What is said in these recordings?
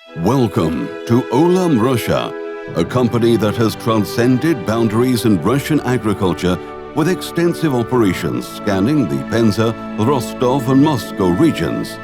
Welcome to Olam Russia, a company that has transcended boundaries in Russian agriculture with extensive operations spanning the Penza, Rostov and Moscow regions.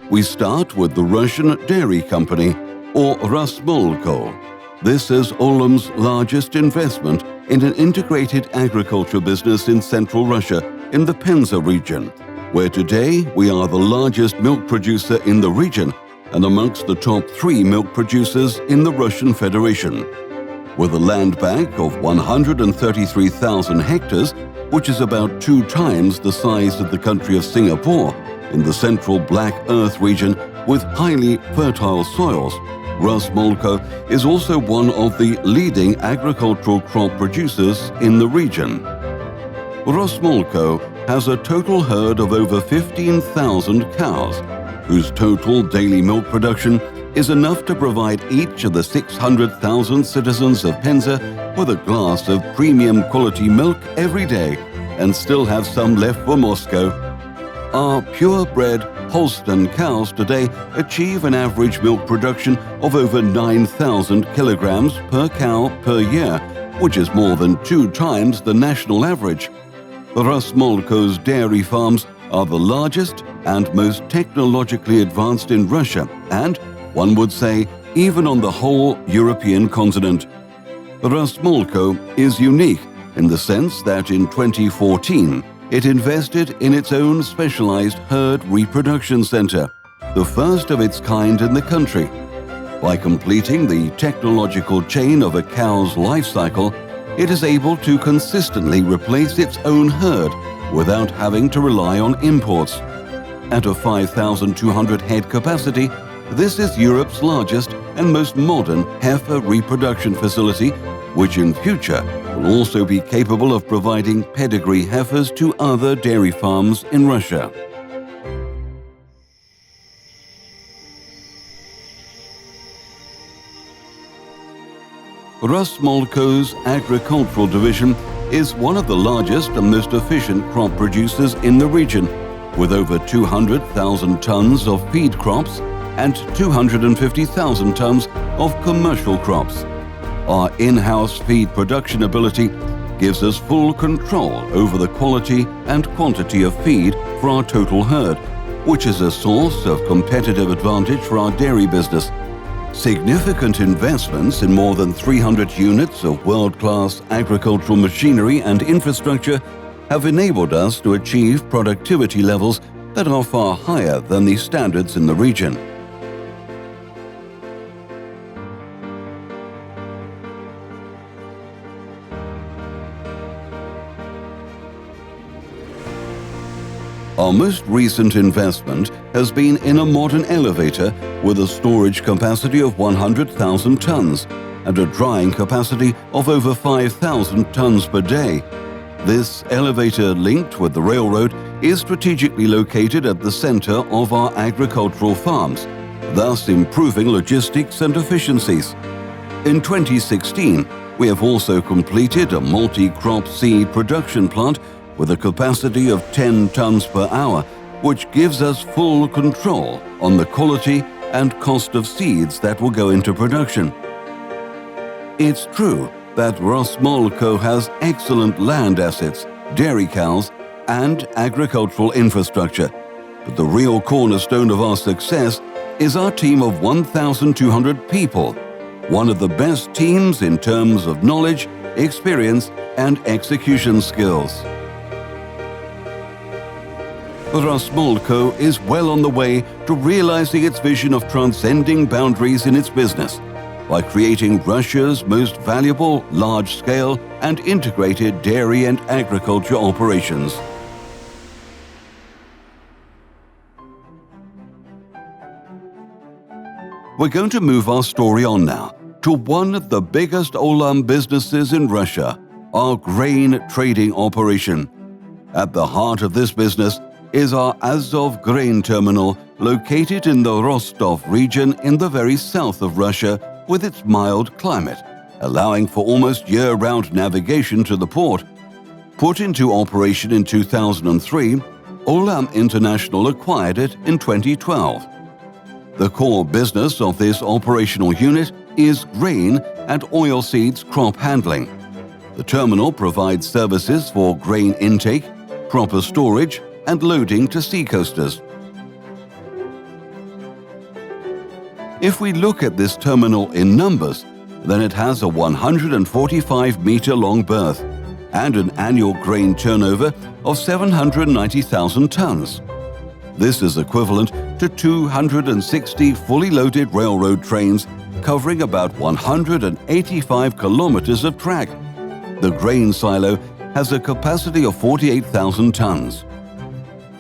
We start with the Russian dairy company, or Rasmolko. This is Olam's largest investment in an integrated agriculture business in central Russia in the Penza region, where today we are the largest milk producer in the region and amongst the top 3 milk producers in the Russian Federation. With a land bank of 133,000 hectares, which is about 2 times the size of the country of Singapore, in the central Black Earth region with highly fertile soils, Rasmolko is also one of the leading agricultural crop producers in the region. Rasmolko has a total herd of over 15,000 cows, whose total daily milk production is enough to provide each of the 600,000 citizens of Penza with a glass of premium quality milk every day and still have some left for Moscow. Our purebred Holstein cows today achieve an average milk production of over 9,000 kilograms per cow per year, which is more than 2 times the national average. Rasmolko's dairy farms are the largest and most technologically advanced in Russia and, one would say, even on the whole European continent. Rasmolko is unique in the sense that in 2014, it invested in its own specialized herd reproduction center, the first of its kind in the country. By completing the technological chain of a cow's life cycle, it is able to consistently replace its own herd without having to rely on imports. At a 5,200 head capacity, this is Europe's largest and most modern heifer reproduction facility, which in future will also be capable of providing pedigree heifers to other dairy farms in Russia. Rasmolko's agricultural division is one of the largest and most efficient crop producers in the region, with over 200,000 tons of feed crops and 250,000 tons of commercial crops. Our in-house feed production ability gives us full control over the quality and quantity of feed for our total herd, which is a source of competitive advantage for our dairy business. Significant investments in more than 300 units of world-class agricultural machinery and infrastructure have enabled us to achieve productivity levels that are far higher than the standards in the region. Our most recent investment has been in a modern elevator with a storage capacity of 100,000 tons and a drying capacity of over 5,000 tons per day. This elevator, linked with the railroad, is strategically located at the center of our agricultural farms, thus improving logistics and efficiencies. In 2016, we have also completed a multi-crop seed production plant with a capacity of 10 tons per hour, which gives us full control on the quality and cost of seeds that will go into production. It's true that Rasmolko has excellent land assets, dairy cows, and agricultural infrastructure, but the real cornerstone of our success is our team of 1,200 people, one of the best teams in terms of knowledge, experience, and execution skills. Rasmolko is well on the way to realizing its vision of transcending boundaries in its business by creating Russia's most valuable, large-scale and integrated dairy and agriculture operations. We're going to move our story on now to one of the biggest Olam businesses in Russia, our grain trading operation. At the heart of this business is our Azov grain terminal located in the Rostov region in the very south of Russia with its mild climate, allowing for almost year-round navigation to the port. Put into operation in 2003, Olam International acquired it in 2012. The core business of this operational unit is grain and oilseeds crop handling. The terminal provides services for grain intake, proper storage, and loading to seacoasters. If we look at this terminal in numbers, then it has a 145-meter-long berth and an annual grain turnover of 790,000 tons. This is equivalent to 260 fully loaded railroad trains covering about 185 kilometers of track. The grain silo has a capacity of 48,000 tons.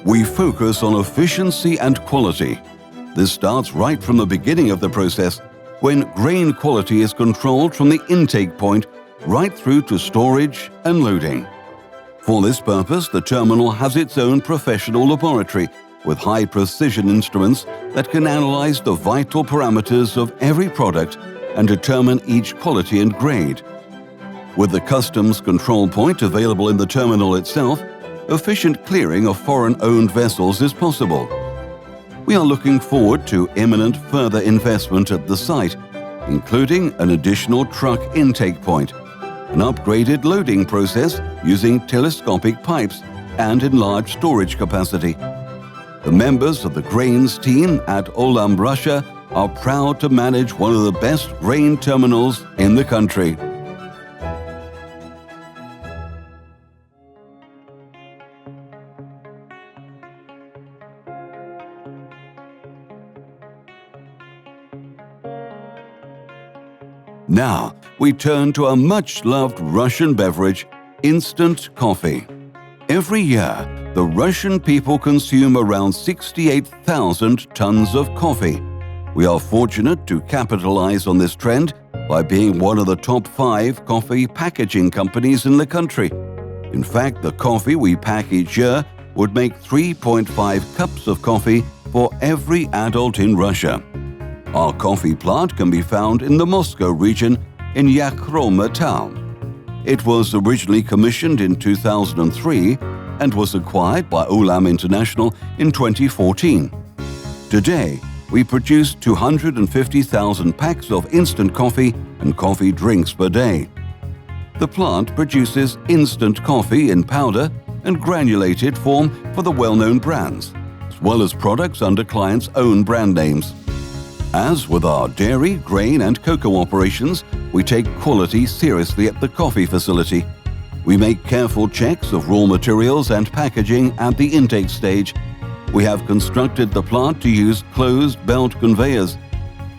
We focus on efficiency and quality. This starts right from the beginning of the process, when grain quality is controlled from the intake point right through to storage and loading. For this purpose, the terminal has its own professional laboratory with high-precision instruments that can analyze the vital parameters of every product and determine each quality and grade. With the customs control point available in the terminal itself, efficient clearing of foreign-owned vessels is possible. We are looking forward to imminent further investment at the site, including an additional truck intake point, an upgraded loading process using telescopic pipes, and enlarged storage capacity. The members of the grains team at Olam Russia are proud to manage one of the best grain terminals in the country. Now, we turn to a much-loved Russian beverage, instant coffee. Every year, the Russian people consume around 68,000 tons of coffee. We are fortunate to capitalize on this trend by being one of the top 5 coffee packaging companies in the country. In fact, the coffee we pack each year would make 3.5 cups of coffee for every adult in Russia. Our coffee plant can be found in the Moscow region in Yakroma town. It was originally commissioned in 2003 and was acquired by Olam International in 2014. Today, we produce 250,000 packs of instant coffee and coffee drinks per day. The plant produces instant coffee in powder and granulated form for the well-known brands, as well as products under clients' own brand names. As with our dairy, grain, and cocoa operations, we take quality seriously at the coffee facility. We make careful checks of raw materials and packaging at the intake stage. We have constructed the plant to use closed belt conveyors.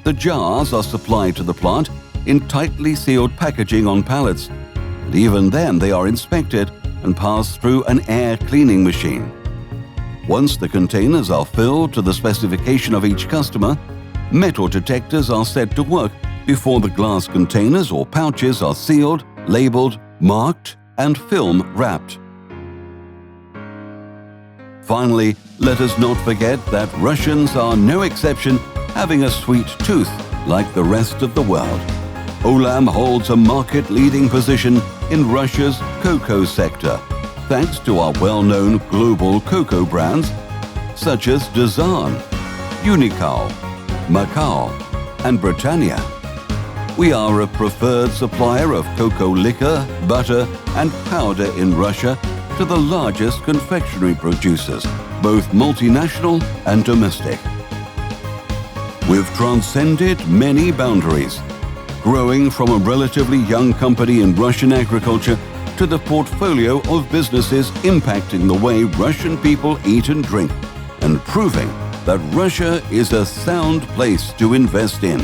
The jars are supplied to the plant in tightly sealed packaging on pallets, and even then they are inspected and pass through an air cleaning machine. Once the containers are filled to the specification of each customer, metal detectors are set to work before the glass containers or pouches are sealed, labeled, marked, and film wrapped. Finally, let us not forget that Russians are no exception, having a sweet tooth like the rest of the world. Olam holds a market-leading position in Russia's cocoa sector, thanks to our well-known global cocoa brands such as Dazan, Unikal, Macau, and Britannia. We are a preferred supplier of cocoa liquor, butter, and powder in Russia to the largest confectionery producers, both multinational and domestic. We've transcended many boundaries, growing from a relatively young company in Russian agriculture to the portfolio of businesses impacting the way Russian people eat and drink, and proving that Russia is a sound place to invest in.